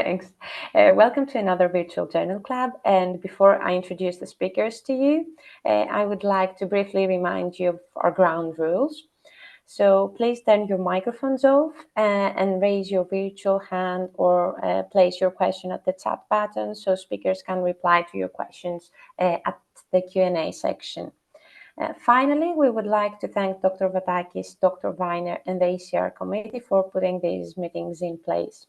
Thanks. Welcome to another Virtual Journal Club. And before I introduce the speakers to you, I would like to briefly remind you of our ground rules. So please turn your microphones off and raise your virtual hand or place your question at the chat button so speakers can reply to your questions at the Q&A section. Finally, we would like to thank Dr. Vatakis, Dr. Weiner, and the ECR committee for putting these meetings in place.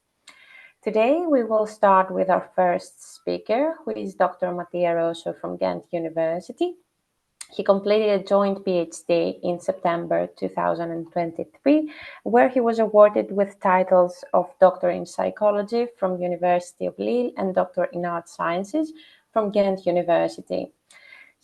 Today, we will start with our first speaker, who is Dr. Mattia Rosso from Ghent University. He completed a joint PhD in September 2023, where he was awarded with titles of Doctor in Psychology from University of Lille and Doctor in Art Sciences from Ghent University.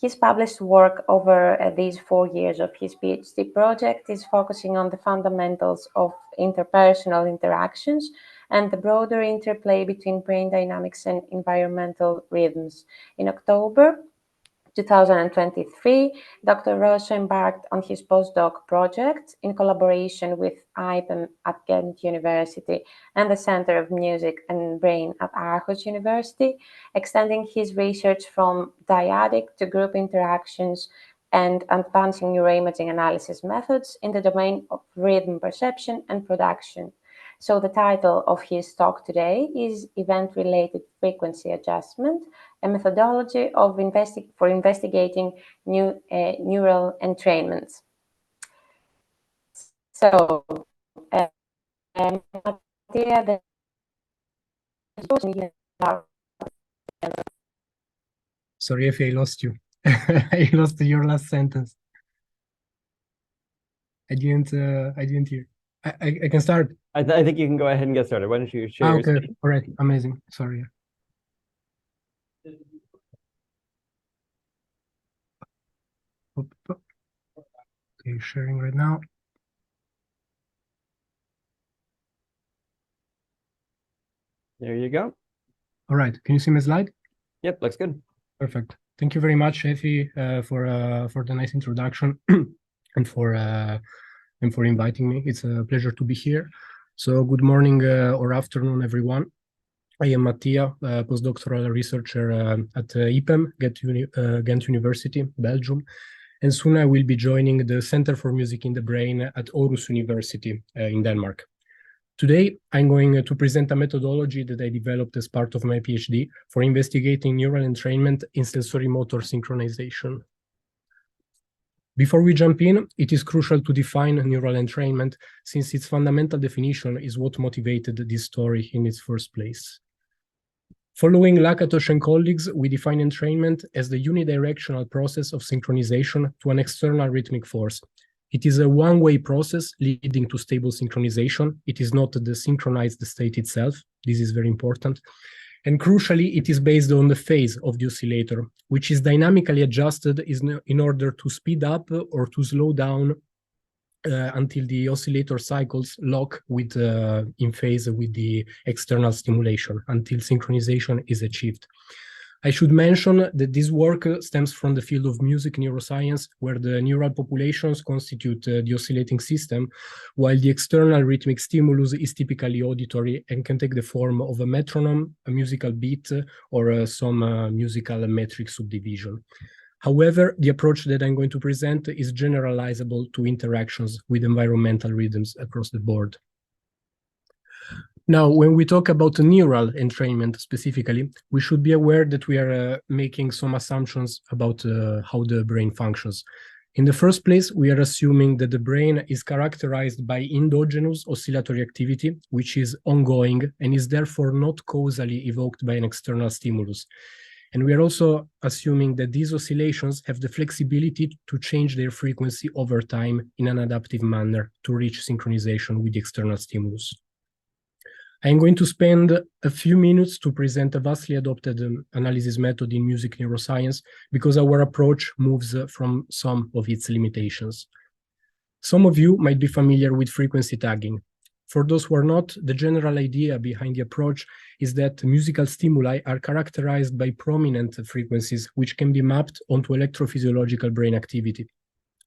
His published work over these 4 years of his PhD project is focusing on the fundamentals of interpersonal interactions and the broader interplay between brain dynamics and environmental rhythms. In October 2023, Dr. Rosso embarked on his postdoc project in collaboration with IPEM at Ghent University and the Center of Music and Brain at Aarhus University, extending his research from dyadic to group interactions and advancing neuroimaging analysis methods in the domain of rhythm perception and production. So the title of his talk today is Event-Related Frequency Adjustment, a methodology of for investigating neural entrainments. So, Mattia, sorry if I lost you. I lost your last sentence. I didn't hear. I can start. I think you can go ahead and get started. Why don't you share your screen? All right, amazing. Sorry. Okay, sharing right now. There you go. All right, can you see my slide? Yep, looks good. Perfect. Thank you very much, Effie, for the nice introduction and for inviting me. It's a pleasure to be here. So good morning or afternoon, everyone. I am Mattia, postdoctoral researcher at IPEM, Ghent University, Belgium. And soon I will be joining the Center for Music in the Brain at Aarhus University in Denmark. Today, I'm going to present a methodology that I developed as part of my PhD for investigating neural entrainment in sensory motor synchronization. Before we jump in, it is crucial to define neural entrainment since its fundamental definition is what motivated this story in its first place. Following Lakatos and colleagues, we define entrainment as the unidirectional process of synchronization to an external rhythmic force. It is a one-way process leading to stable synchronization. It is not the synchronized state itself. This is very important. And crucially, it is based on the phase of the oscillator, which is dynamically adjusted in order to speed up or to slow down until the oscillator cycles lock with in phase with the external stimulation until synchronization is achieved. I should mention that this work stems from the field of music neuroscience, where the neural populations constitute the oscillating system, while the external rhythmic stimulus is typically auditory and can take the form of a metronome, a musical beat, or some musical metric subdivision. However, the approach that I'm going to present is generalizable to interactions with environmental rhythms across the board. Now, when we talk about neural entrainment specifically, we should be aware that we are making some assumptions about how the brain functions. In the first place, we are assuming that the brain is characterized by endogenous oscillatory activity, which is ongoing and is therefore not causally evoked by an external stimulus. And we are also assuming that these oscillations have the flexibility to change their frequency over time in an adaptive manner to reach synchronization with the external stimulus. I'm going to spend a few minutes to present a vastly adopted analysis method in music neuroscience because our approach moves from some of its limitations. Some of you might be familiar with frequency tagging. For those who are not, the general idea behind the approach is that musical stimuli are characterized by prominent frequencies which can be mapped onto electrophysiological brain activity.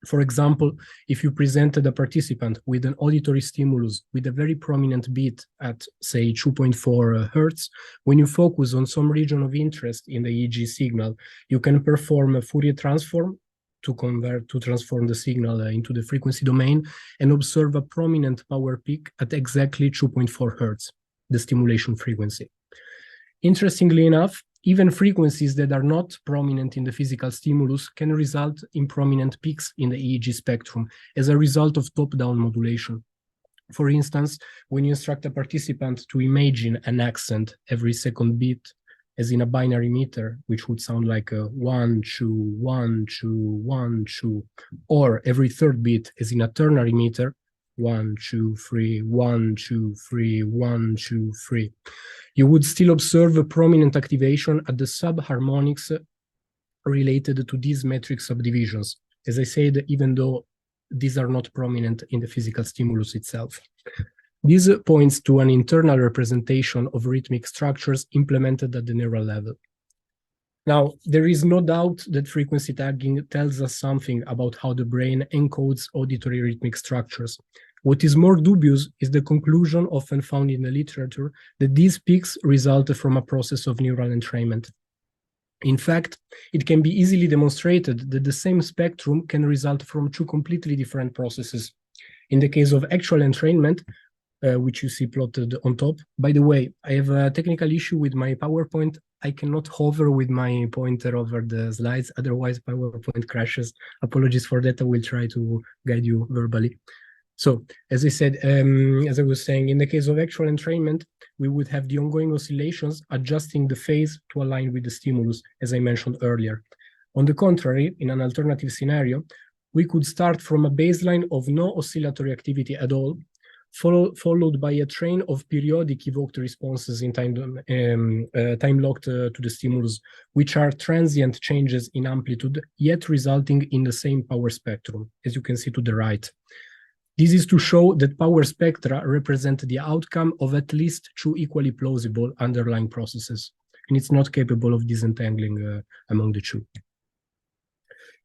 For example, if you presented a participant with an auditory stimulus with a very prominent beat at, say, 2.4 hertz, when you focus on some region of interest in the EEG signal, you can perform a Fourier transform to transform the signal into the frequency domain and observe a prominent power peak at exactly 2.4 hertz, the stimulation frequency. Interestingly enough, even frequencies that are not prominent in the physical stimulus can result in prominent peaks in the EEG spectrum as a result of top-down modulation. For instance, when you instruct a participant to imagine an accent every second beat, as in a binary meter, which would sound like a 1, 2, 1, 2, 1, 2, or every third beat, as in a ternary meter, 1, 2, 3, 1, 2, 3, 1, 2, 3. You would still observe a prominent activation at the subharmonics related to these metric subdivisions. As I said, even though these are not prominent in the physical stimulus itself. This points to an internal representation of rhythmic structures implemented at the neural level. Now, there is no doubt that frequency tagging tells us something about how the brain encodes auditory rhythmic structures. What is more dubious is the conclusion often found in the literature that these peaks result from a process of neural entrainment. In fact, it can be easily demonstrated that the same spectrum can result from two completely different processes. In the case of actual entrainment, which you see plotted on top. By the way, I have a technical issue with my PowerPoint. I cannot hover with my pointer over the slides, otherwise PowerPoint crashes. Apologies for that. I will try to guide you verbally. So, as I said, as I was saying, in the case of actual entrainment, we would have the ongoing oscillations adjusting the phase to align with the stimulus, as I mentioned earlier. On the contrary, in an alternative scenario, we could start from a baseline of no oscillatory activity at all, followed by a train of periodic evoked responses in time locked to the stimulus, which are transient changes in amplitude, yet resulting in the same power spectrum, as you can see to the right. This is to show that power spectra represent the outcome of at least two equally plausible underlying processes, and it's not capable of disentangling among the two.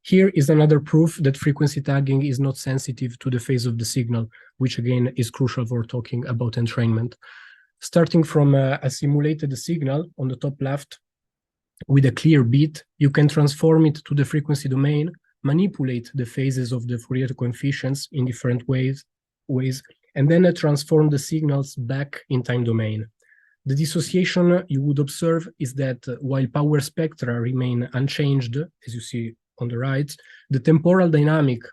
Here is another proof that frequency tagging is not sensitive to the phase of the signal, which again is crucial for talking about entrainment. Starting from a simulated signal on the top left with a clear beat, you can transform it to the frequency domain, manipulate the phases of the Fourier coefficients in different ways, and then transform the signals back in time domain. The dissociation you would observe is that while power spectra remain unchanged, as you see on the right, the temporal dynamics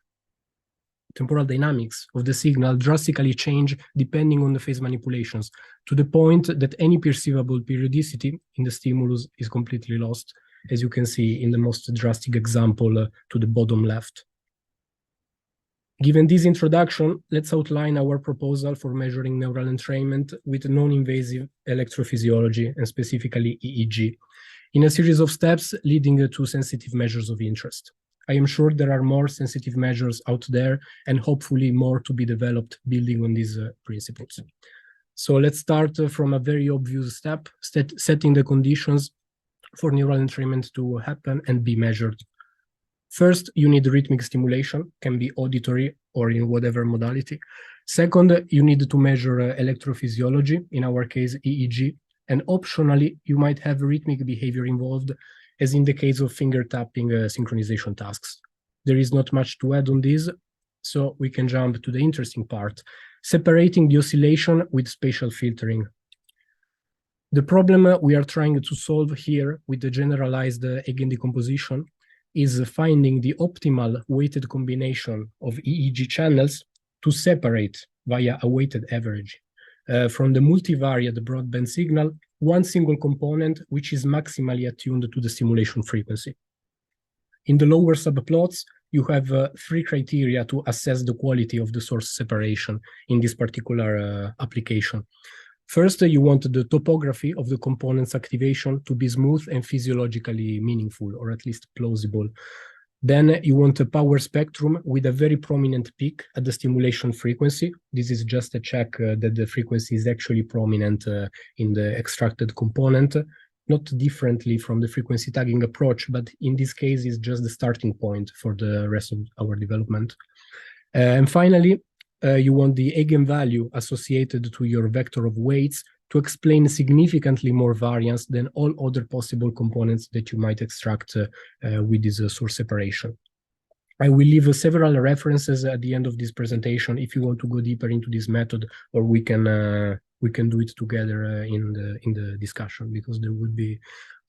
of the signal drastically change depending on the phase manipulations, to the point that any perceivable periodicity in the stimulus is completely lost, as you can see in the most drastic example to the bottom left. Given this introduction, let's outline our proposal for measuring neural entrainment with non-invasive electrophysiology, and specifically EEG, in a series of steps leading to sensitive measures of interest. I am sure there are more sensitive measures out there and hopefully more to be developed building on these principles. So let's start from a very obvious step, setting the conditions for neural entrainment to happen and be measured. First, you need rhythmic stimulation, can be auditory or in whatever modality. Second, you need to measure electrophysiology, in our case EEG, and optionally, you might have rhythmic behavior involved, as in the case of finger tapping synchronization tasks. There is not much to add on this, so we can jump to the interesting part, separating the oscillation with spatial filtering. The problem we are trying to solve here with the generalized eigendecomposition is finding the optimal weighted combination of EEG channels to separate via a weighted average from the multivariate broadband signal one single component which is maximally attuned to the stimulation frequency. In the lower subplots, you have three criteria to assess the quality of the source separation in this particular application. First, you want the topography of the component's activation to be smooth and physiologically meaningful, or at least plausible. Then you want a power spectrum with a very prominent peak at the stimulation frequency. This is just a check that the frequency is actually prominent in the extracted component. not differently from the frequency tagging approach, but in this case is just the starting point for the rest of our development. And finally, you want the eigenvalue associated to your vector of weights to explain significantly more variance than all other possible components that you might extract with this source separation. I will leave several references at the end of this presentation if you want to go deeper into this method, or we can do it together in the discussion, because there would be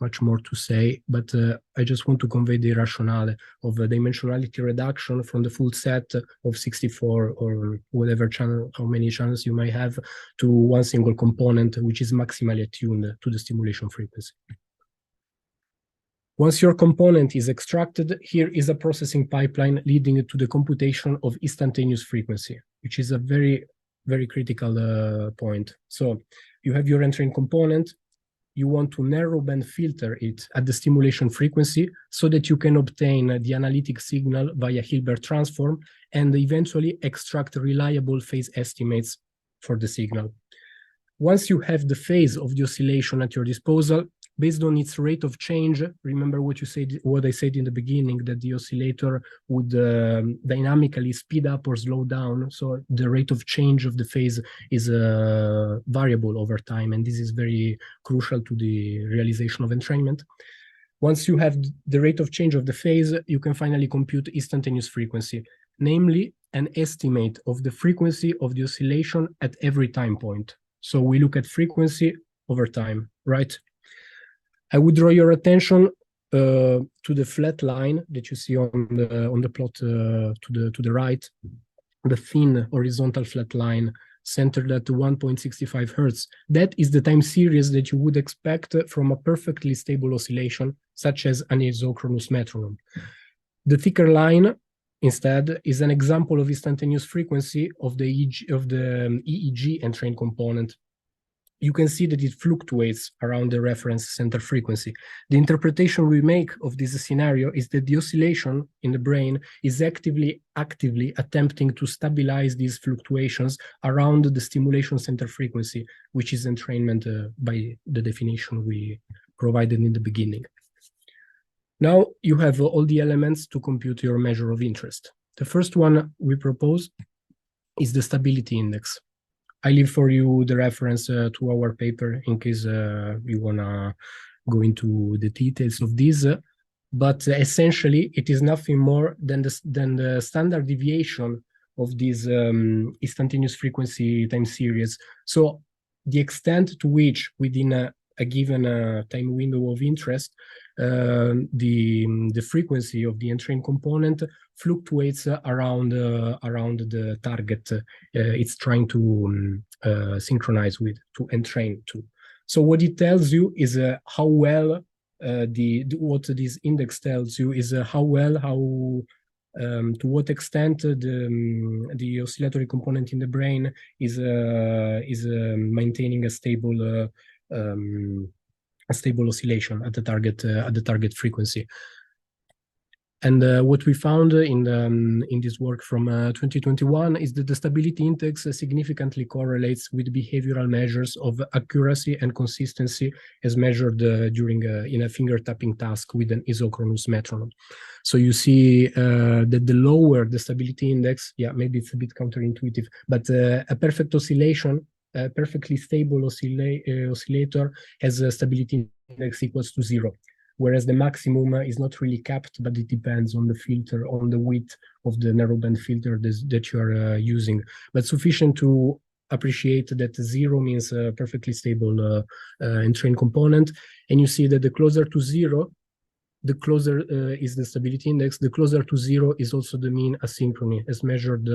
much more to say. But I just want to convey the rationale of dimensionality reduction from the full set of 64 or whatever channel, how many channels you might have, to one single component, which is maximally attuned to the stimulation frequency. Once your component is extracted, here is a processing pipeline leading to the computation of instantaneous frequency, which is a very, very critical point. So you have your entrained component. You want to narrow band filter it at the stimulation frequency so that you can obtain the analytic signal via Hilbert transform and eventually extract reliable phase estimates for the signal. Once you have the phase of the oscillation at your disposal, based on its rate of change, remember what I said in the beginning, that the oscillator would dynamically speed up or slow down. So the rate of change of the phase is variable over time, and this is very crucial to the realization of entrainment. Once you have the rate of change of the phase, you can finally compute instantaneous frequency, namely an estimate of the frequency of the oscillation at every time point. So we look at frequency over time, right? I would draw your attention to the flat line that you see on the plot to the right, the thin horizontal flat line centered at 1.65 Hertz. That is the time series that you would expect from a perfectly stable oscillation, such as an isochronous metronome. The thicker line, instead, is an example of instantaneous frequency of the EEG entrained component. You can see that it fluctuates around the reference center frequency. The interpretation we make of this scenario is that the oscillation in the brain is actively attempting to stabilize these fluctuations around the stimulation center frequency, which is entrainment by the definition we provided in the beginning. Now you have all the elements to compute your measure of interest. The first one we propose is the stability index. I leave for you the reference to our paper in case you want to go into the details of this. But essentially, it is nothing more than the standard deviation of this instantaneous frequency time series. So the extent to which within a given time window of interest, the frequency of the entrained component fluctuates around the target it's trying to synchronize with, to entrain to. So what it tells you is how well what this index tells you is to what extent the oscillatory component in the brain is maintaining a stable oscillation at the target frequency. And what we found in this work from 2021 is that the stability index significantly correlates with behavioral measures of accuracy and consistency as measured during in a finger tapping task with an isochronous metronome. So you see that the lower the stability index, yeah, maybe it's a bit counterintuitive, but a perfect oscillation, a perfectly stable oscillator has a stability index equals to 0. Whereas the maximum is not really capped, but it depends on the filter, on the width of the narrowband filter that you are using. But sufficient to appreciate that 0 means a perfectly stable entrained component. And you see that the closer to 0, the closer is the stability index. The closer to 0 is also the mean asynchrony, as measured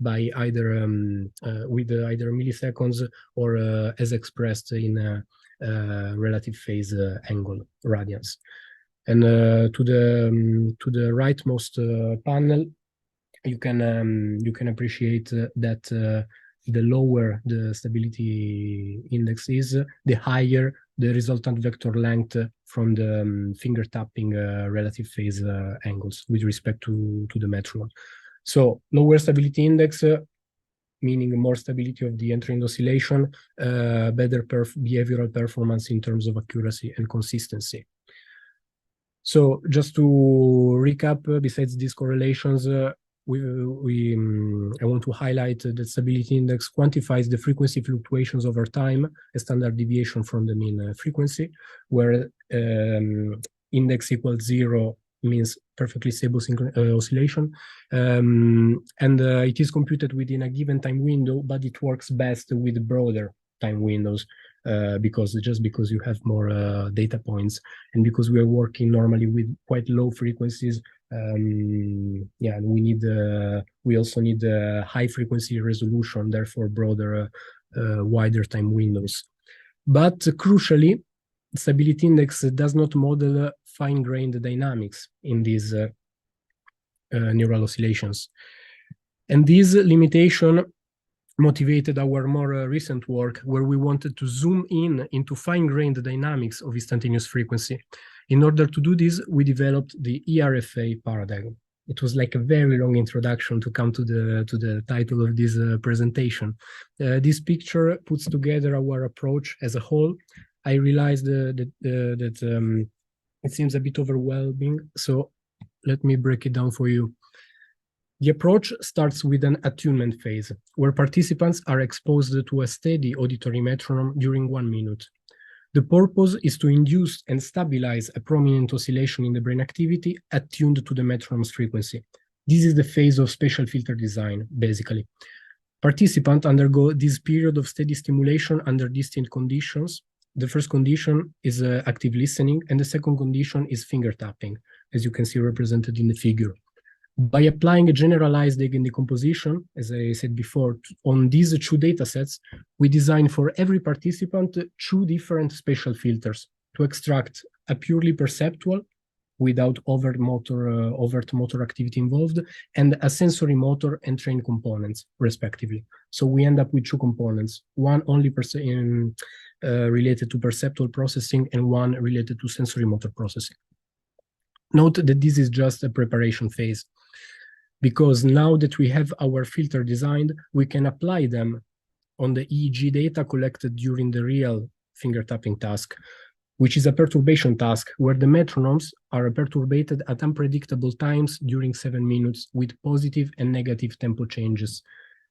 by either with either milliseconds or as expressed in relative phase angle radians. And to the rightmost panel, you can appreciate that the lower the stability index is, the higher the resultant vector length from the finger tapping relative phase angles with respect to the metronome. So lower stability index meaning more stability of the entrained oscillation, better behavioral performance in terms of accuracy and consistency. So just to recap, besides these correlations, I want to highlight that stability index quantifies the frequency fluctuations over time, a standard deviation from the mean frequency, where index equals 0 means perfectly stable oscillation. It is computed within a given time window, but it works best with broader time windows because you have more data points, and because we are working normally with quite low frequencies. We also need high frequency resolution, therefore broader, wider time windows. But crucially, stability index does not model fine-grained dynamics in these neural oscillations. And this limitation motivated our more recent work, where we wanted to zoom in into fine-grained dynamics of instantaneous frequency. In order to do this, we developed the ERFA paradigm. It was like a very long introduction to come to the title of this presentation. This picture puts together our approach as a whole. I realized that it seems a bit overwhelming, so let me break it down for you. The approach starts with an attunement phase, where participants are exposed to a steady auditory metronome during 1 minute. The purpose is to induce and stabilize a prominent oscillation in the brain activity attuned to the metronome's frequency. This is the phase of spatial filter design, basically. Participants undergo this period of steady stimulation under distinct conditions. The first condition is active listening, and the second condition is finger tapping, as you can see represented in the figure. By applying a generalized eigen decomposition, as I said before, on these two data sets, we design for every participant 2 different spatial filters to extract a purely perceptual, without overt motor activity involved, and a sensory motor and trained components, respectively. So we end up with 2 components, one only related to perceptual processing and one related to sensory motor processing. Note that this is just a preparation phase, because now that we have our filter designed, we can apply them on the EEG data collected during the real finger tapping task, which is a perturbation task where the metronomes are perturbated at unpredictable times during 7 minutes with positive and negative tempo changes,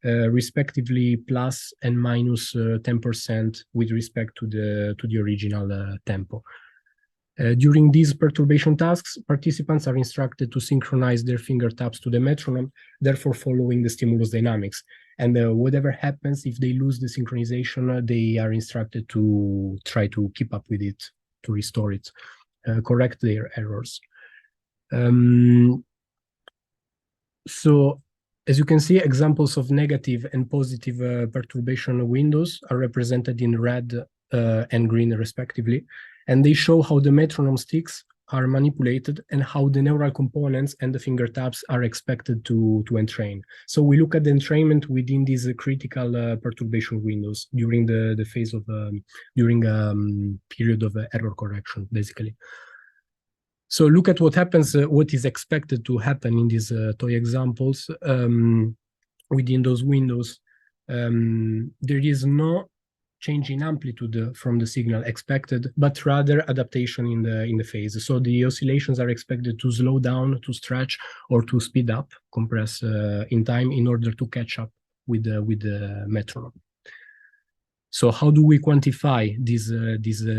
respectively plus and minus 10% with respect to the original tempo. During these perturbation tasks, participants are instructed to synchronize their finger taps to the metronome, therefore following the stimulus dynamics. And whatever happens, if they lose the synchronization, they are instructed to try to keep up with it, to restore it, correct their errors. So, as you can see, examples of negative and positive perturbation windows are represented in red and green, respectively. And they show how the metronome sticks are manipulated and how the neural components and the finger taps are expected to entrain. So we look at the entrainment within these critical perturbation windows during the phase of, during a period of error correction, basically. So look at what happens, what is expected to happen in these toy examples within those windows. There is no change in amplitude from the signal expected, but rather adaptation in the phase. So the oscillations are expected to slow down, to stretch, or to speed up, compress in time in order to catch up with the metronome. So how do we quantify these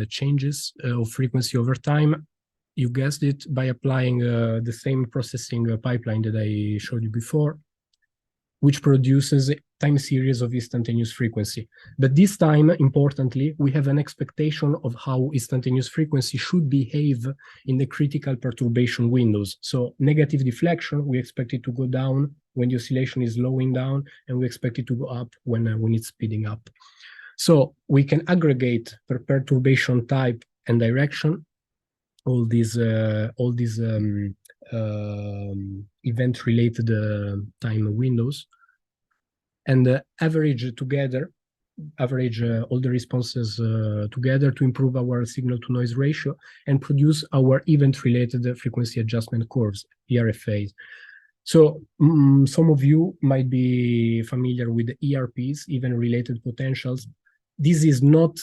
changes of frequency over time? You guessed it, by applying the same processing pipeline that I showed you before, which produces time series of instantaneous frequency. But this time, importantly, we have an expectation of how instantaneous frequency should behave in the critical perturbation windows. So negative deflection, we expect it to go down when the oscillation is slowing down, and we expect it to go up when it's speeding up. So we can aggregate per perturbation type and direction all these event-related time windows, and average all the responses together to improve our signal-to-noise ratio and produce our event-related frequency adjustment curves, ERFAs. So some of you might be familiar with the ERPs, even related potentials. This is not,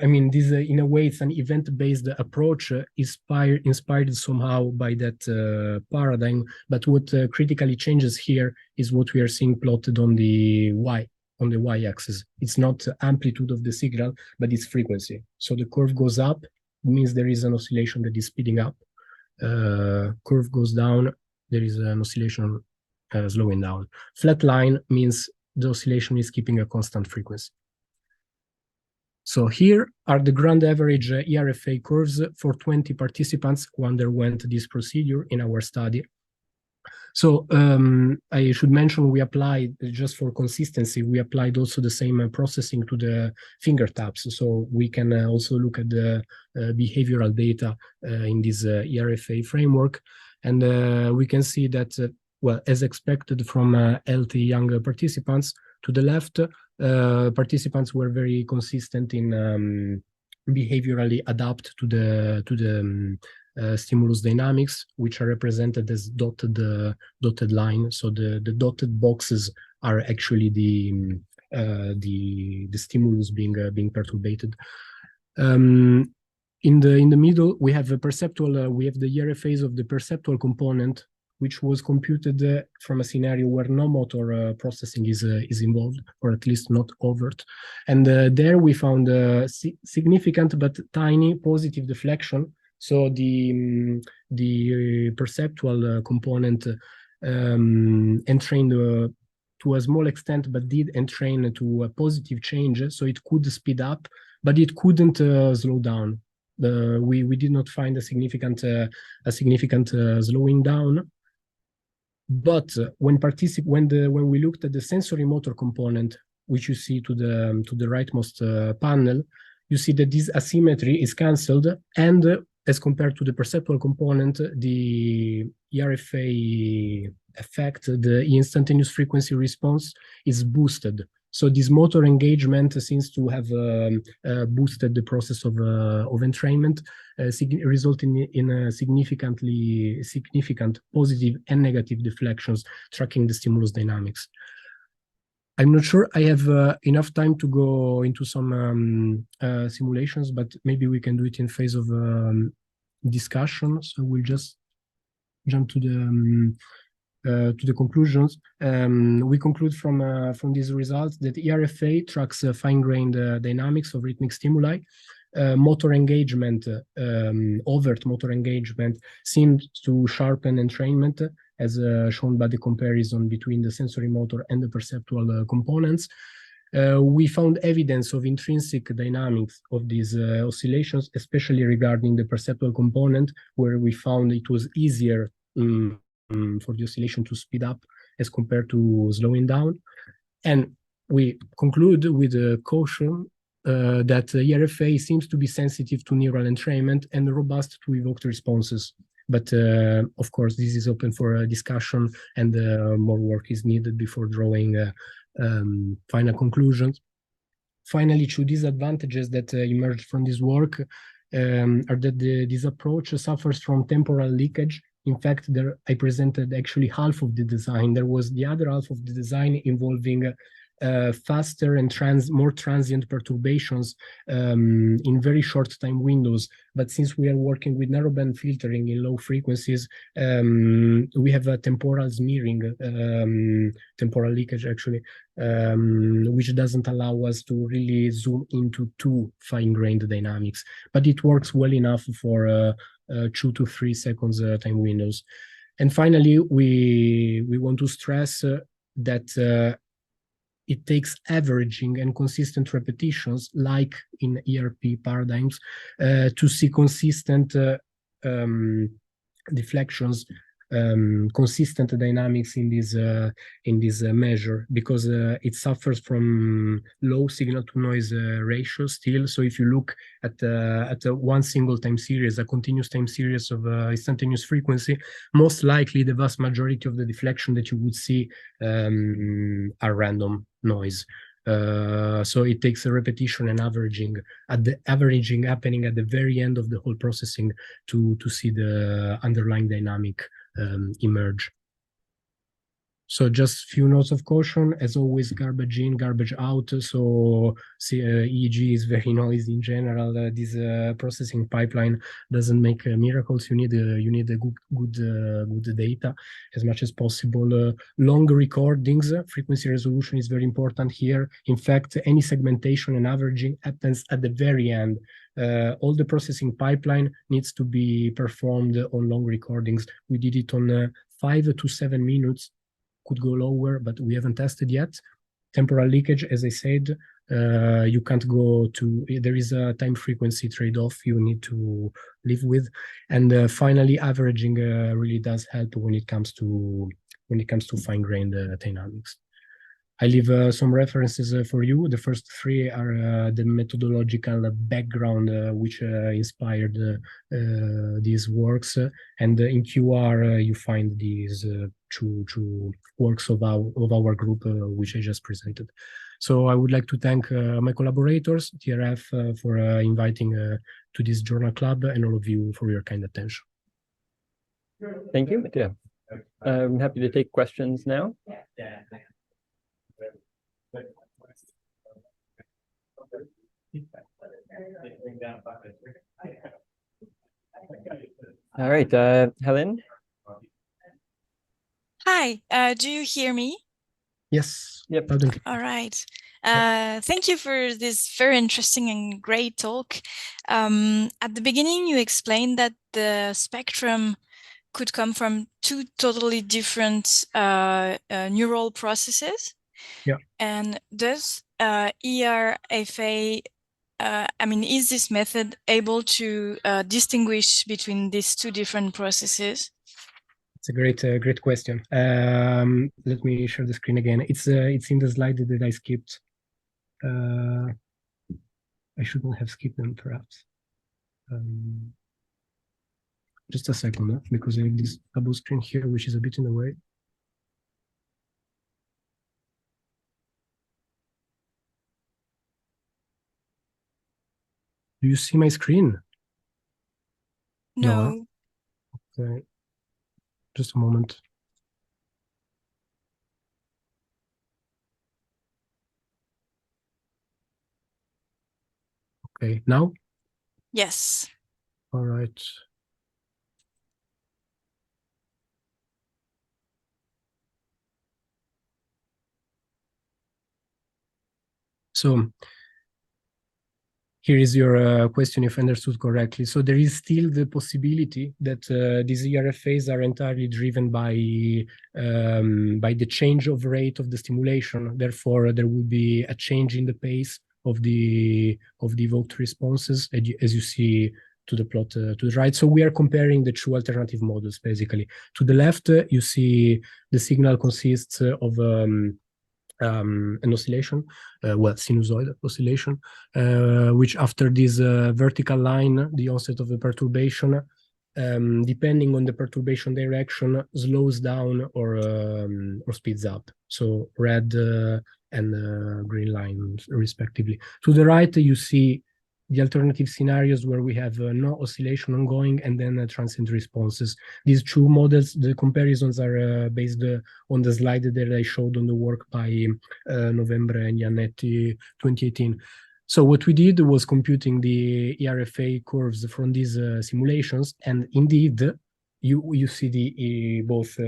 I mean, this in a way, it's an event-based approach inspired somehow by that paradigm. But what critically changes here is what we are seeing plotted on the y-axis. It's not amplitude of the signal, but it's frequency. So the curve goes up, means there is an oscillation that is speeding up. Curve goes down, there is an oscillation slowing down. Flat line means the oscillation is keeping a constant frequency. So here are the grand average ERFA curves for 20 participants who underwent this procedure in our study. So I should mention we applied, just for consistency, we applied also the same processing to the finger taps. So we can also look at the behavioral data in this ERFA framework. And we can see that, well, as expected from healthy young participants, to the left, participants were very consistent in behaviorally adapt to the stimulus dynamics, which are represented as dotted line. So the dotted boxes are actually the stimulus being perturbated. In the middle, we have a perceptual. We have the ERFAs of the perceptual component, which was computed from a scenario where no motor processing is involved, or at least not overt. And there we found a significant but tiny positive deflection. So the perceptual component entrained to a small extent, but did entrain to a positive change. So it could speed up, but it couldn't slow down. We did not find a significant slowing down. But when we looked at the sensory motor component, which you see to the rightmost panel, you see that this asymmetry is cancelled, and as compared to the perceptual component, the ERFA effect, the instantaneous frequency response, is boosted. So this motor engagement seems to have boosted the process of entrainment, resulting in a significant positive and negative deflections tracking the stimulus dynamics. I'm not sure I have enough time to go into some simulations, but maybe we can do it in phase of discussion. So we'll just jump to the conclusions. We conclude from these results that ERFA tracks fine-grained dynamics of rhythmic stimuli. Motor engagement, overt motor engagement, seems to sharpen entrainment, as shown by the comparison between the sensory motor and the perceptual components. We found evidence of intrinsic dynamics of these oscillations, especially regarding the perceptual component, where we found it was easier for the oscillation to speed up as compared to slowing down. And we conclude with a caution that ERFA seems to be sensitive to neural entrainment and robust to evoked responses. But of course, this is open for discussion, and more work is needed before drawing final conclusions. Finally, two disadvantages that emerged from this work are that this approach suffers from temporal leakage. In fact, I presented actually half of the design. There was the other half of the design involving faster and more transient perturbations in very short time windows. But since we are working with narrowband filtering in low frequencies, we have a temporal smearing, temporal leakage actually, which doesn't allow us to really zoom into too fine-grained dynamics. But it works well enough for 2 to 3 seconds time windows. And finally, we want to stress that it takes averaging and consistent repetitions, like in ERP paradigms, to see consistent deflections, consistent dynamics in this measure, because it suffers from low signal-to-noise ratio still. So if you look at one single time series, a continuous time series of instantaneous frequency, most likely the vast majority of the deflection that you would see are random noise. So it takes a repetition and averaging happening at the very end of the whole processing to see the underlying dynamic emerge. So just few notes of caution, as always, garbage in, garbage out. So EEG is very noisy in general. This processing pipeline doesn't make miracles. You need a good data as much as possible. Long recordings, frequency resolution is very important here. In fact, any segmentation and averaging happens at the very end. All the processing pipeline needs to be performed on long recordings. We did it on 5 to 7 minutes. Could go lower, but we haven't tested yet. Temporal leakage, as I said, you can't go to, there is a time frequency trade-off you need to live with. And finally, averaging really does help when it comes to fine-grained dynamics. I leave some references for you. The first three are the methodological background which inspired these works. And in QR, you find these two works of our group, which I just presented. So I would like to thank my collaborators, TRF, for inviting to this journal club, and all of you for your kind attention. Thank you, Mattia. I'm happy to take questions now. All right, Helen. Hi, do you hear me? Yes. Yep. All right. Thank you for this very interesting and great talk. At the beginning, you explained that the spectrum could come from two totally different neural processes. Yeah. And does ERFA, is this method able to distinguish between these two different processes? It's a great question. Let me share the screen again. It's in the slide that I skipped. I shouldn't have skipped them, perhaps. Just a second, because I have this double screen here, which is a bit in the way. Do you see my screen? No. Okay. Just a moment. Okay, now? Yes. All right. So here is your question, if I understood correctly. So there is still the possibility that these ERFAs are entirely driven by the change of rate of the stimulation. Therefore, there will be a change in the pace of the evoked responses, as you see to the plot to the right. So we are comparing the two alternative models, basically. To the left, you see the signal consists of an oscillation, sinusoid oscillation, which after this vertical line, the onset of the perturbation, depending on the perturbation direction, slows down or speeds up. So red and green lines, respectively. To the right, you see the alternative scenarios where we have no oscillation ongoing and then transient responses. These two models, the comparisons are based on the slide that I showed on the work by Novembre and Iannetti 2018. So what we did was computing the ERFA curves from these simulations, and indeed, you see the both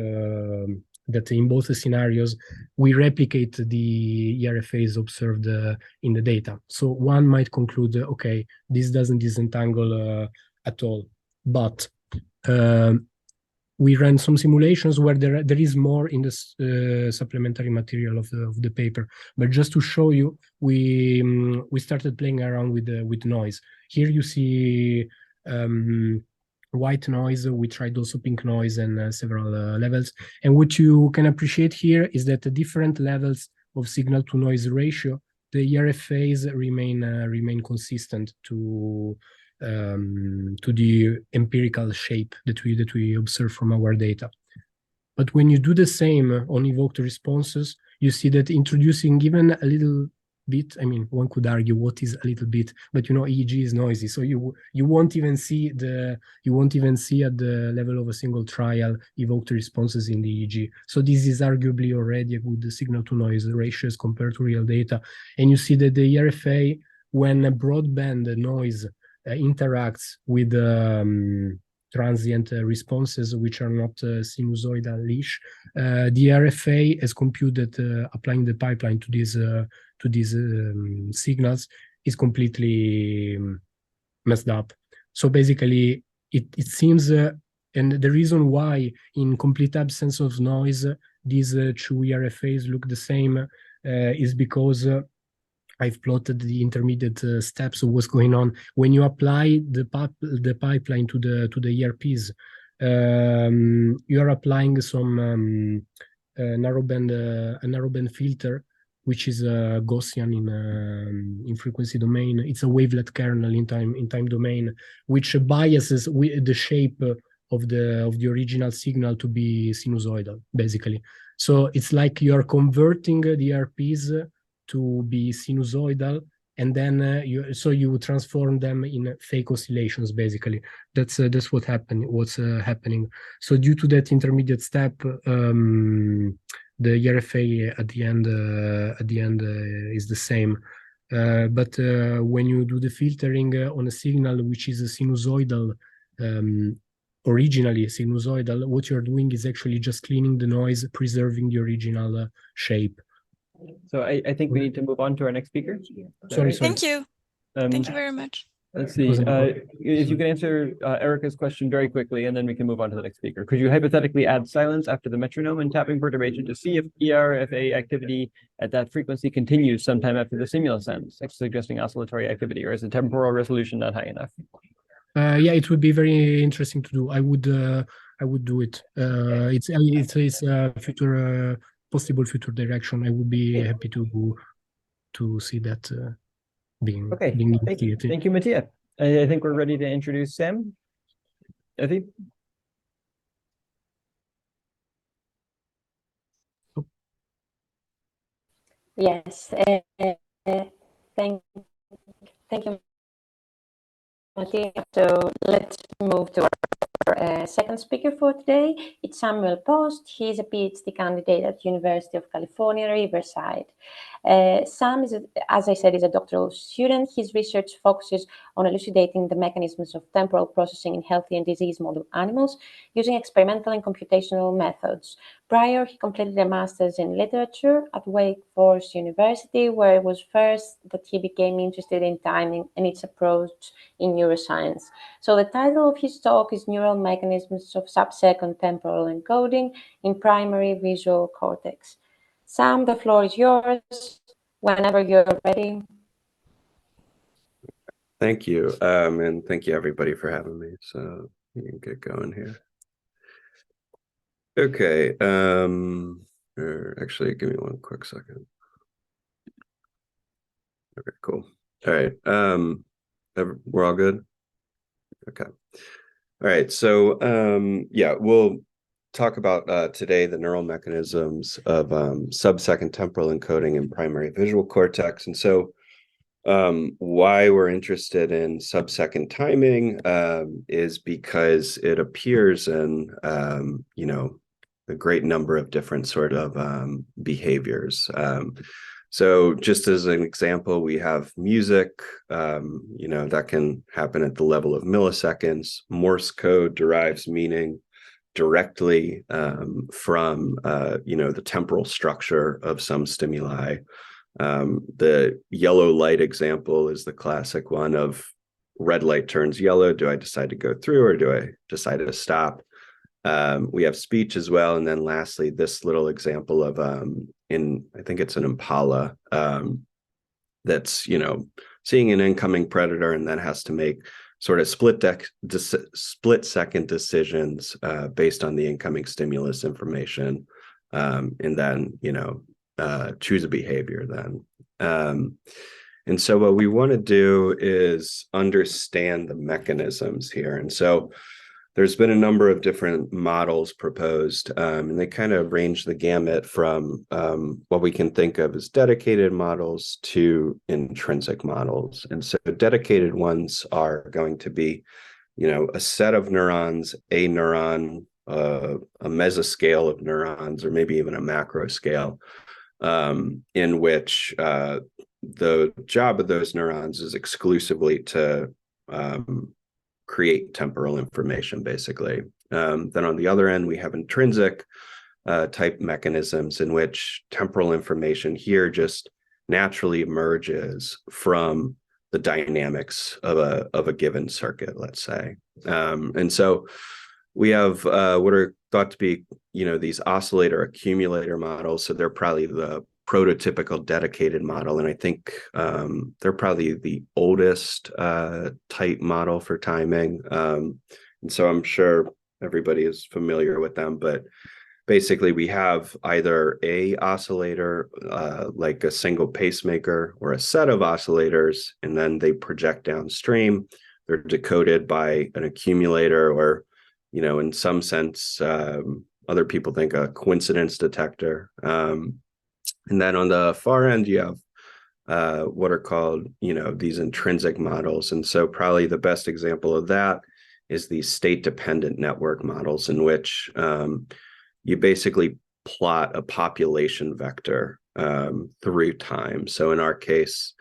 that in both scenarios, we replicate the ERFAs observed in the data. So one might conclude, okay, this doesn't disentangle at all. But we ran some simulations where there is more in the supplementary material of the paper. But just to show you, we started playing around with noise. Here you see white noise. We tried also pink noise and several levels. And what you can appreciate here is that the different levels of signal to noise ratio, the ERFAs remain consistent to the empirical shape that we observe from our data. But when you do the same on evoked responses, you see that introducing even a little bit. I mean, one could argue what is a little bit, but EEG is noisy, so you won't even see at the level of a single trial evoked responses in the EEG. So this is arguably already a good signal to noise ratio as compared to real data. And you see that the ERFA, when a broadband noise interacts with transient responses which are not sinusoidal-ish, the RFA has computed applying the pipeline to these signals is completely messed up. So basically, it seems, and the reason why in complete absence of noise, these two ERFAs look the same is because I've plotted the intermediate steps of what's going on when you apply the pipeline to the ERPs. You are applying some narrowband filter, which is a Gaussian in frequency domain. It's a wavelet kernel in time domain, which biases the shape of the original signal to be sinusoidal, basically. So it's like you are converting the ERPs to be sinusoidal, and then you transform them in fake oscillations. Basically, that's what's happening. So due to that intermediate step, the ERFA at the end is the same. But when you do the filtering on a signal which is a sinusoidal, originally sinusoidal, what you're doing is actually just cleaning the noise, preserving the original shape. So I think we need to move on to our next speaker. Sorry. Thank you. Thank you very much. Let's see. If you can answer Erica's question very quickly, and then we can move on to the next speaker. Could you hypothetically add silence after the metronome and tapping perturbation to see if ERFA activity at that frequency continues sometime after the stimulus ends, suggesting oscillatory activity, or is the temporal resolution not high enough? Yeah, it would be very interesting to do. I would do it. It's a future possible future direction. I would be happy to see that being investigated. Thank you, Mattia. I think we're ready to introduce Sam. Effie? Yes, thank you, Mattia. So let's move to our second speaker for today. It's Samuel Post. He's a PhD candidate at University of California, Riverside. Sam is, as I said, is a doctoral student. His research focuses on elucidating the mechanisms of temporal processing in healthy and disease model animals using experimental and computational methods. Prior, he completed a master's in literature at Wake Forest University, where it was first that he became interested in timing and its approach in neuroscience. So the title of his talk is Neural Mechanisms of Sub-second Temporal Encoding in Primary Visual Cortex. Sam, the floor is yours whenever you're ready. Thank you. And thank you everybody for having me. So we can get going here. Okay. Actually, give me one quick second. Okay, cool. All right. We're all good? Okay. All right. So yeah, we'll talk about today the neural mechanisms of sub-second temporal encoding in primary visual cortex. And so why we're interested in sub-second timing is because it appears in a great number of different sort of behaviors. So just as an example, we have music, that can happen at the level of milliseconds. Morse code derives meaning directly from the temporal structure of some stimuli. The yellow light example is the classic one of red light turns yellow. Do I decide to go through or do I decide to stop? We have speech as well. And then lastly, this little example of I think it's an impala that's, seeing an incoming predator and then has to make sort of split second decisions based on the incoming stimulus information, and then choose a behavior then. And so what we want to do is understand the mechanisms here. And so there's been a number of different models proposed, and they kind of range the gamut from what we can think of as dedicated models to intrinsic models. And so dedicated ones are going to be, a set of neurons, a neuron, a mesoscale of neurons, or maybe even a macro scale, in which the job of those neurons is exclusively to create temporal information, basically. Then on the other end, we have intrinsic type mechanisms in which temporal information here just naturally emerges from the dynamics of a given circuit, let's say. And so we have what are thought to be, these oscillator accumulator models. So they're probably the prototypical dedicated model. And I think they're probably the oldest type model for timing. And so I'm sure everybody is familiar with them, but basically we have either a oscillator, like a single pacemaker, or a set of oscillators, and then they project downstream. They're decoded by an accumulator, or, in some sense, other people think a coincidence detector. And then on the far end, you have what are called, these intrinsic models. And so probably the best example of that is these state-dependent network models, in which you basically plot a population vector through time. So in our case,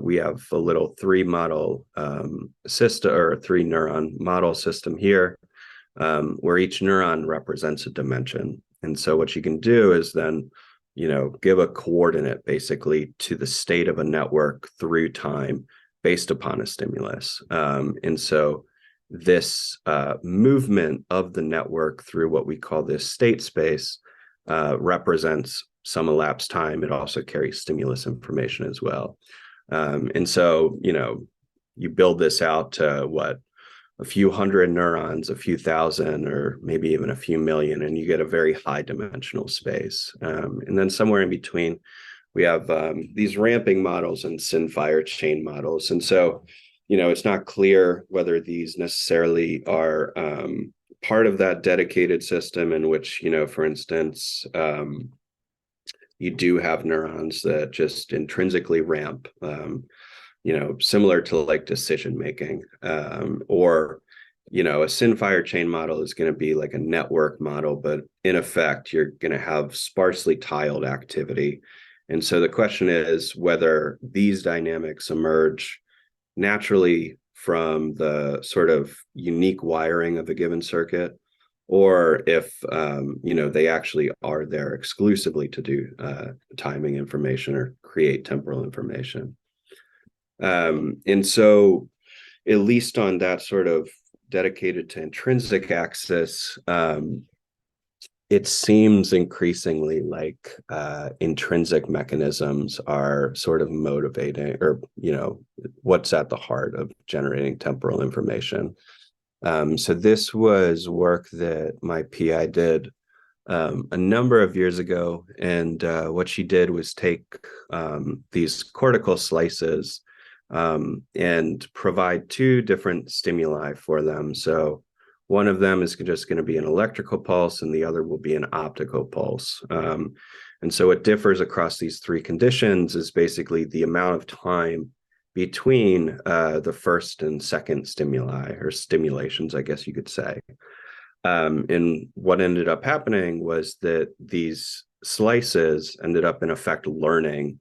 we have a little 3-model system, or a 3-neuron model system here, where each neuron represents a dimension. And so what you can do is then, give a coordinate basically to the state of a network through time based upon a stimulus. And so this movement of the network through what we call this state space represents some elapsed time. It also carries stimulus information as well. And so, you build this out to a few hundred neurons, a few thousand, or maybe even a few million, and you get a very high dimensional space. And then somewhere in between, we have these ramping models and syn-fire chain models. And so, it's not clear whether these necessarily are part of that dedicated system, in which, for instance, you do have neurons that just intrinsically ramp, similar to like decision making, or, a syn-fire chain model is going to be like a network model, but in effect, you're going to have sparsely tiled activity. And so the question is whether these dynamics emerge naturally from the sort of unique wiring of a given circuit, or if they actually are there exclusively to do timing information or create temporal information. And so, at least on that sort of dedicated to intrinsic axis, it seems increasingly like intrinsic mechanisms are sort of motivating, or, what's at the heart of generating temporal information. So this was work that my PI did a number of years ago. And what she did was take these cortical slices and provide 2 different stimuli for them. So one of them is just going to be an electrical pulse, and the other will be an optical pulse. And so what differs across these 3 conditions is basically the amount of time between the first and second stimuli, or stimulations, I guess you could say. And what ended up happening was that these slices ended up in effect learning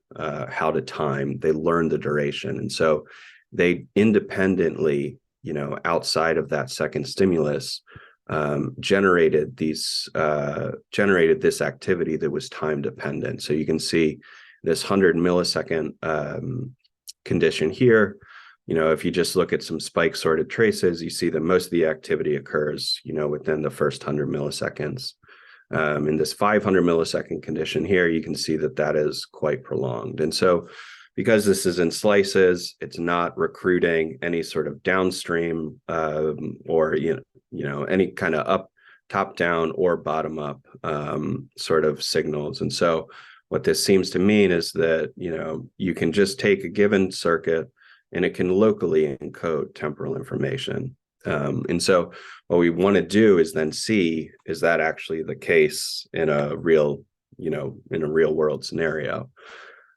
how to time. They learned the duration. And so they independently, outside of that second stimulus, generated this activity that was time dependent. So you can see this 100 millisecond condition here. If you just look at some spike sorted traces, you see that most of the activity occurs, within the first 100 milliseconds. In this 500 millisecond condition here, you can see that is quite prolonged. And so, because this is in slices, it's not recruiting any sort of downstream or any kind of top down or bottom up sort of signals. And so what this seems to mean is that you can just take a given circuit and it can locally encode temporal information. And so what we want to do is then see, is that actually the case in a real, in a real world scenario?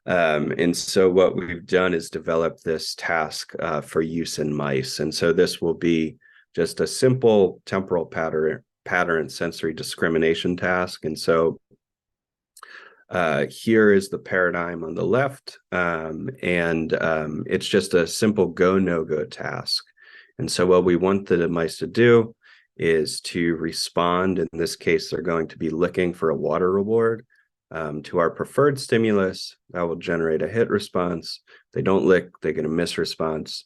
And so what we've done is develop this task for use in mice. And so this will be just a simple temporal pattern sensory discrimination task. And so here is the paradigm on the left, and it's just a simple go, no-go task. And so what we want the mice to do is to respond. In this case, they're going to be looking for a water reward to our preferred stimulus. That will generate a hit response. If they don't lick, they get a miss response.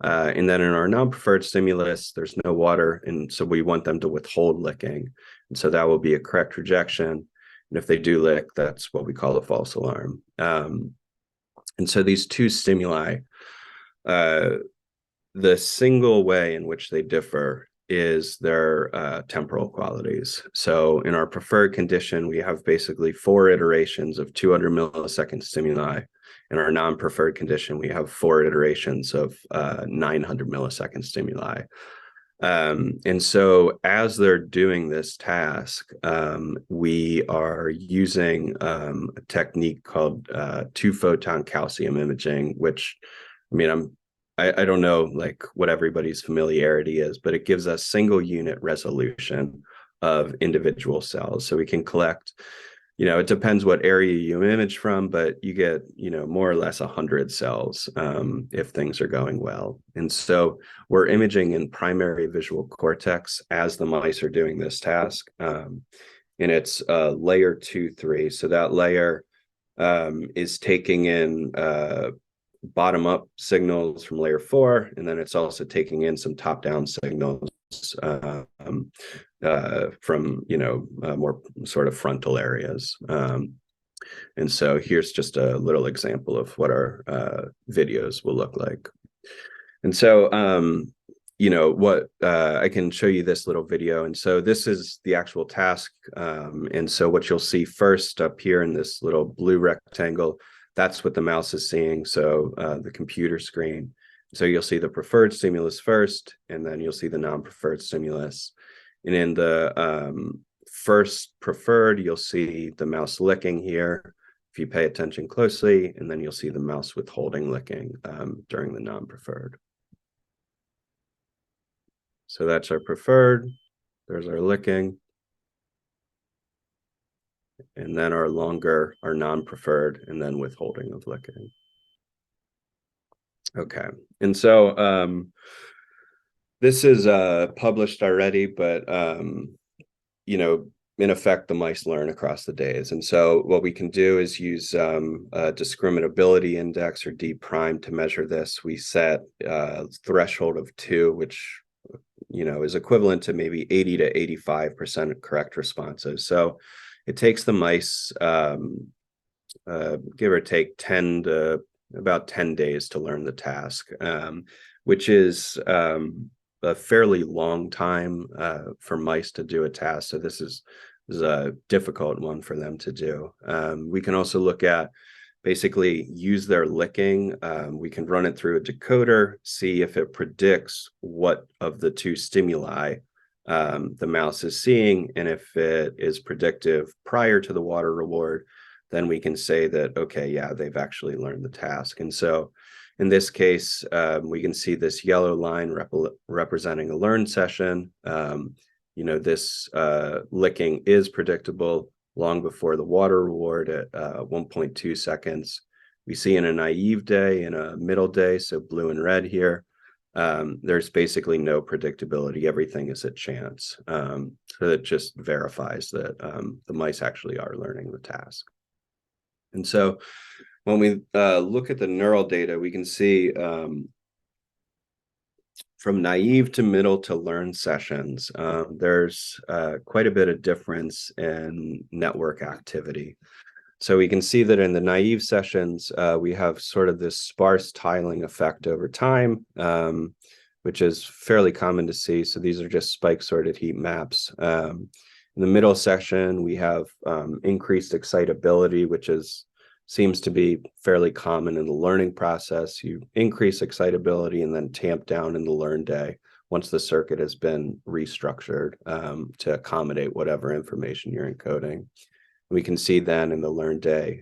And then in our non-preferred stimulus, there's no water, and so we want them to withhold licking. And so that will be a correct rejection. And if they do lick, that's what we call a false alarm. And so these two stimuli, the single way in which they differ is their temporal qualities. So in our preferred condition, we have basically 4 iterations of 200 millisecond stimuli. In our non-preferred condition, we have 4 iterations of 900 millisecond stimuli. And so as they're doing this task, we are using a technique called 2-photon calcium imaging, which, I mean, I don't know like what everybody's familiarity is, but it gives us single unit resolution of individual cells. So we can collect, it depends what area you image from, but you get, more or less 100 cells if things are going well. And so we're imaging in primary visual cortex as the mice are doing this task. And it's layer 2-3. So that layer is taking in bottom-up signals from layer 4, and then it's also taking in some top-down signals from more sort of frontal areas. And so here's just a little example of what our videos will look like. And so what I can show you this little video. And so this is the actual task. And so what you'll see first up here in this little blue rectangle, that's what the mouse is seeing. So the computer screen. So you'll see the preferred stimulus first, and then you'll see the non-preferred stimulus. And in the first preferred, you'll see the mouse licking here, if you pay attention closely, and then you'll see the mouse withholding licking during the non-preferred. So that's our preferred. There's our licking. And then our longer, our non-preferred, and then withholding of licking. Okay, and so this is published already, but in effect, the mice learn across the days. And so what we can do is use a discriminability index, or D prime, to measure this. We set a threshold of 2, which is equivalent to maybe 80 to 85% correct responses. So it takes the mice, give or take, about 10 days to learn the task, which is a fairly long time for mice to do a task. So this is a difficult one for them to do. We can also look at, basically use their licking. We can run it through a decoder, see if it predicts what of the 2 stimuli the mouse is seeing. And if it is predictive prior to the water reward, then we can say that, okay, yeah, they've actually learned the task. And so in this case, we can see this yellow line representing a learned session. This licking is predictable long before the water reward at 1.2 seconds. We see in a naive day and a middle day, so blue and red here, there's basically no predictability. Everything is at chance. So it just verifies that the mice actually are learning the task. And so when we look at the neural data, we can see from naive to middle to learn sessions, there's quite a bit of difference in network activity. So we can see that in the naive sessions, we have sort of this sparse tiling effect over time, which is fairly common to see. So these are just spike sorted heat maps. In the middle section, we have increased excitability, which seems to be fairly common in the learning process. You increase excitability and then tamp down in the learn day once the circuit has been restructured to accommodate whatever information you're encoding. We can see then in the learn day,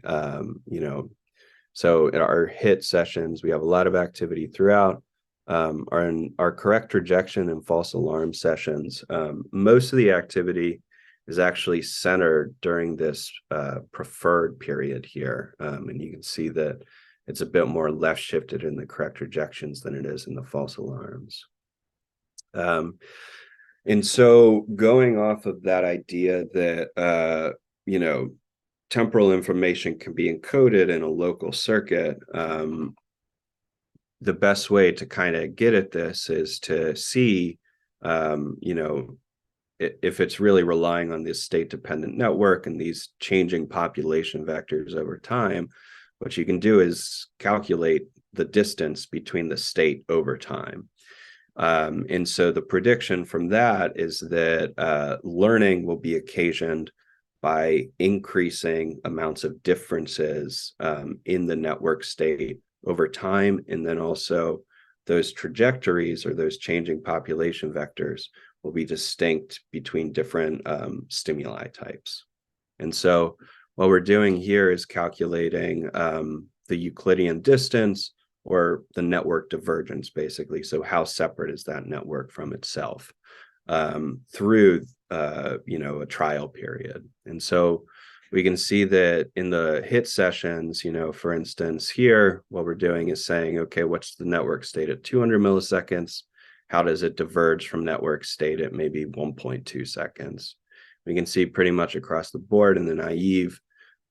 so in our hit sessions, we have a lot of activity throughout. Our correct rejection and false alarm sessions, most of the activity is actually centered during this preferred period here. And you can see that it's a bit more left shifted in the correct rejections than it is in the false alarms. And so going off of that idea that, temporal information can be encoded in a local circuit, the best way to kind of get at this is to see, if it's really relying on this state-dependent network and these changing population vectors over time. What you can do is calculate the distance between the state over time. And so the prediction from that is that learning will be occasioned by increasing amounts of differences in the network state over time. And then also those trajectories or those changing population vectors will be distinct between different stimuli types. And so what we're doing here is calculating the Euclidean distance or the network divergence, basically. So how separate is that network from itself through a trial period. And so we can see that in the hit sessions, for instance, here, what we're doing is saying, okay, what's the network state at 200 milliseconds? How does it diverge from network state at maybe 1.2 seconds? We can see pretty much across the board in the naive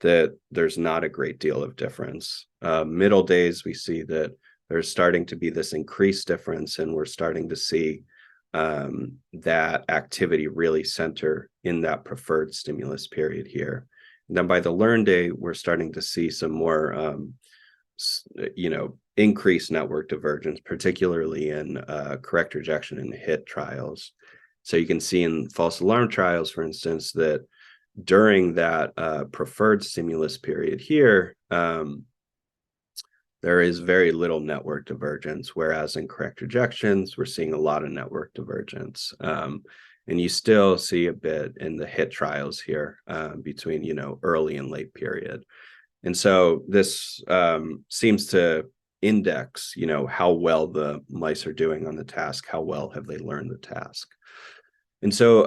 that there's not a great deal of difference. Middle days, we see that there's starting to be this increased difference, and we're starting to see that activity really center in that preferred stimulus period here. And then by the learn day, we're starting to see some more, increased network divergence, particularly in correct rejection and hit trials. So you can see in false alarm trials, for instance, that during that preferred stimulus period here, there is very little network divergence, whereas in correct rejections, we're seeing a lot of network divergence. And you still see a bit in the hit trials here between, early and late period. And so this seems to index, how well the mice are doing on the task, how well have they learned the task. And so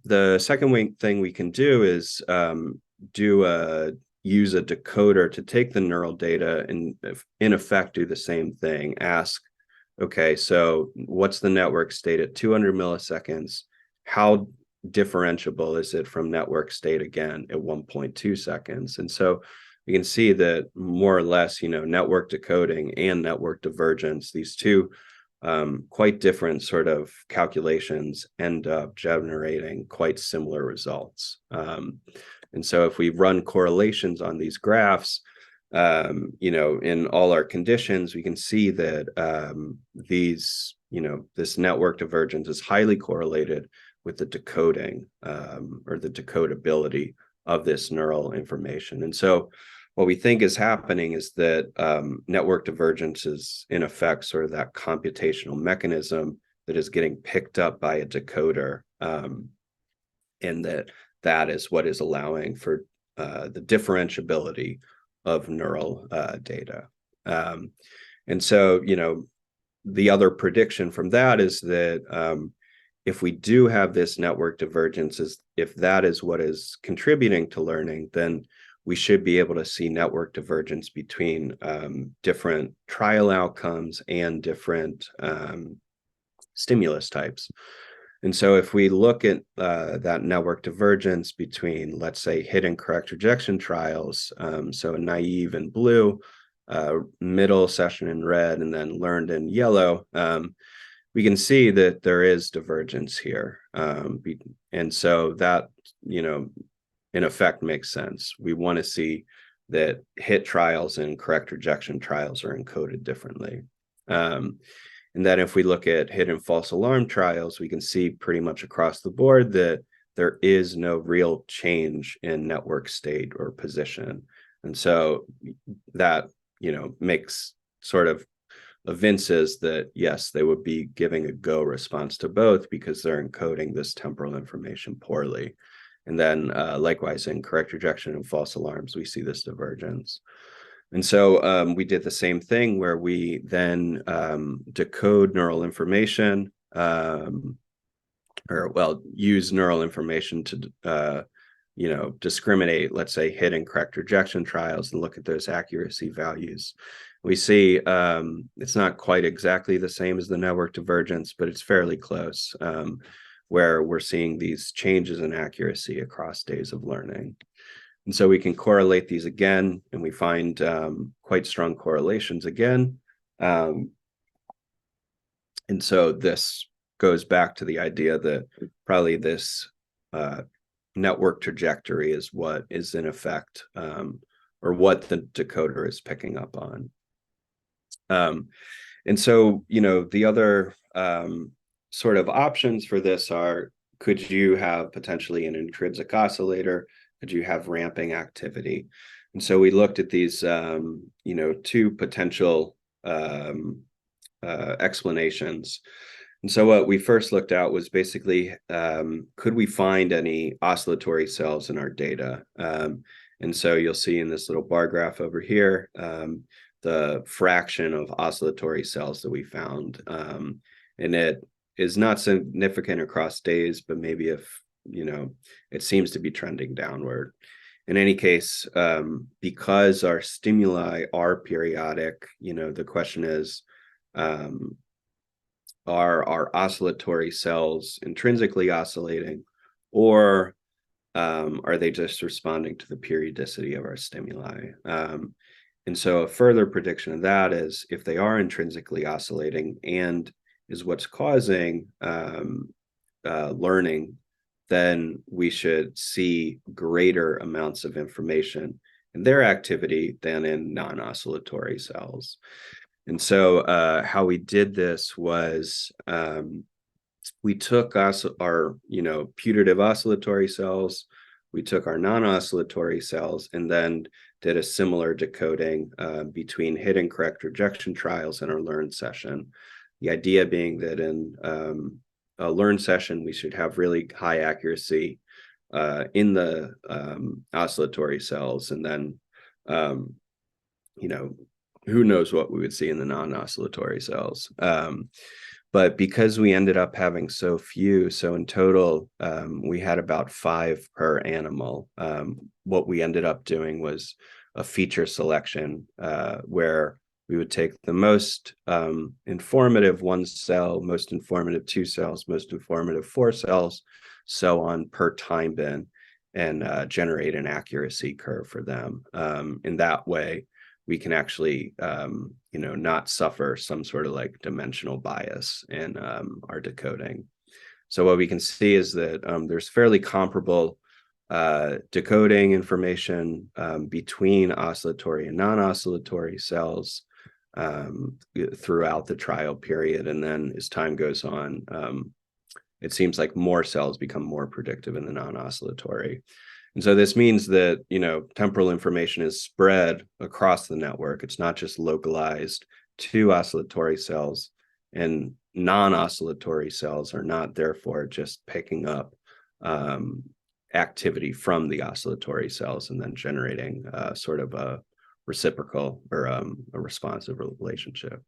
the second thing we can do is use a decoder to take the neural data and in effect do the same thing. Ask, okay, so what's the network state at 200 milliseconds? How differentiable is it from network state again at 1.2 seconds? And so we can see that more or less, network decoding and network divergence, these two quite different sort of calculations end up generating quite similar results. And so if we run correlations on these graphs, in all our conditions, we can see that this network divergence is highly correlated with the decoding or the decodability of this neural information. And so what we think is happening is that network divergence is in effect sort of that computational mechanism that is getting picked up by a decoder, and that is what is allowing for the differentiability of neural data. And so, the other prediction from that is that if we do have this network divergence, if that is what is contributing to learning, then we should be able to see network divergence between different trial outcomes and different stimulus types. And so if we look at that network divergence between, let's say, hit and correct rejection trials, so naive in blue, middle session in red, and then learned in yellow, we can see that there is divergence here. And so that, in effect makes sense. We want to see that hit trials and correct rejection trials are encoded differently. And then if we look at hit and false alarm trials, we can see pretty much across the board that there is no real change in network state or position. And so that, makes sort of evinces that, yes, they would be giving a go response to both because they're encoding this temporal information poorly. And then likewise in correct rejection and false alarms, we see this divergence. And so we did the same thing where we then decode neural information, use neural information to, discriminate, let's say, hit and correct rejection trials and look at those accuracy values. We see it's not quite exactly the same as the network divergence, but it's fairly close, where we're seeing these changes in accuracy across days of learning. And so we can correlate these again, and we find quite strong correlations again. And so this goes back to the idea that probably this network trajectory is what is in effect, or what the decoder is picking up on. And so, the other sort of options for this are, could you have potentially an intrinsic oscillator? Could you have ramping activity? And so we looked at these, two potential explanations. And so what we first looked at was basically, could we find any oscillatory cells in our data? And so you'll see in this little bar graph over here, the fraction of oscillatory cells that we found. And it is not significant across days, but maybe if, it seems to be trending downward. In any case, because our stimuli are periodic, the question is, are our oscillatory cells intrinsically oscillating, or are they just responding to the periodicity of our stimuli? And so a further prediction of that is, if they are intrinsically oscillating and is what's causing learning, then we should see greater amounts of information in their activity than in non-oscillatory cells. And so how we did this was we took our putative oscillatory cells, we took our non-oscillatory cells, and then did a similar decoding between hit and correct rejection trials in our learn session. The idea being that in a learn session, we should have really high accuracy in the oscillatory cells, and then who knows what we would see in the non-oscillatory cells. But because we ended up having so few, so in total, we had about 5 per animal. What we ended up doing was a feature selection where we would take the most informative 1 cell, most informative 2 cells, most informative 4 cells, so on per time bin, and generate an accuracy curve for them. In that way, we can actually, not suffer some sort of like dimensional bias in our decoding. So what we can see is that there's fairly comparable decoding information between oscillatory and non-oscillatory cells throughout the trial period. And then as time goes on, it seems like more cells become more predictive in the non-oscillatory. And so this means that, temporal information is spread across the network. It's not just localized to oscillatory cells, and non-oscillatory cells are not therefore just picking up activity from the oscillatory cells and then generating sort of a reciprocal or a responsive relationship.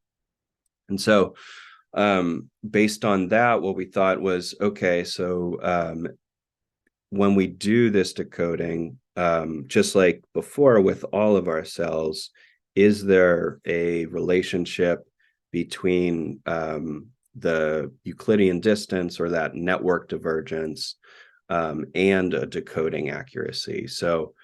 And so based on that, what we thought was, okay, so when we do this decoding, just like before with all of our cells, is there a relationship between the Euclidean distance or that network divergence and a decoding accuracy? So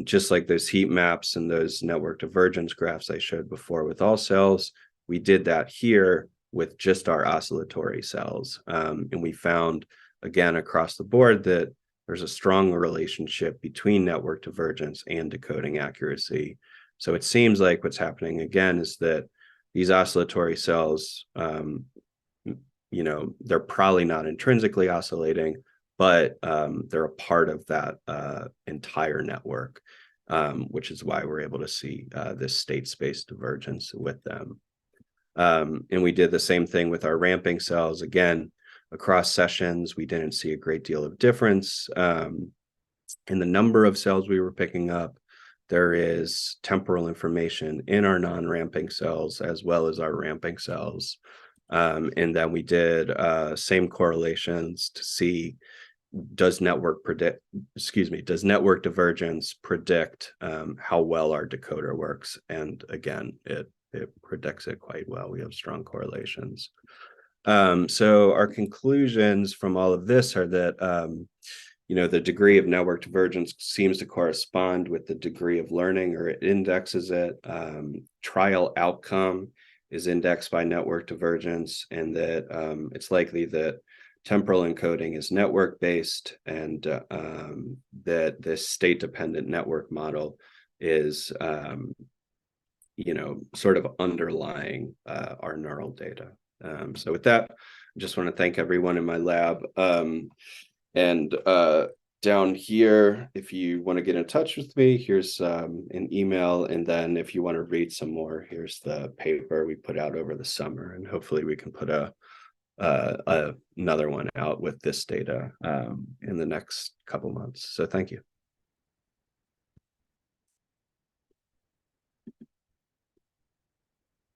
just like those heat maps and those network divergence graphs I showed before with all cells, we did that here with just our oscillatory cells. And we found, again, across the board, that there's a strong relationship between network divergence and decoding accuracy. So it seems like what's happening again is that these oscillatory cells, they're probably not intrinsically oscillating, but they're a part of that entire network, which is why we're able to see this state space divergence with them. And we did the same thing with our ramping cells. Again, across sessions, we didn't see a great deal of difference in the number of cells we were picking up. There is temporal information in our non-ramping cells as well as our ramping cells. And then we did same correlations to see, does network divergence predict how well our decoder works? And again, it predicts it quite well. We have strong correlations. So our conclusions from all of this are that the degree of network divergence seems to correspond with the degree of learning, or it indexes it. Trial outcome is indexed by network divergence, and that it's likely that temporal encoding is network-based, and that this state-dependent network model is, sort of underlying our neural data. So with that, I just want to thank everyone in my lab. And down here, if you want to get in touch with me, here's an email. And then if you want to read some more, here's the paper we put out over the summer. And hopefully we can put another one out with this data in the next couple months. So thank you.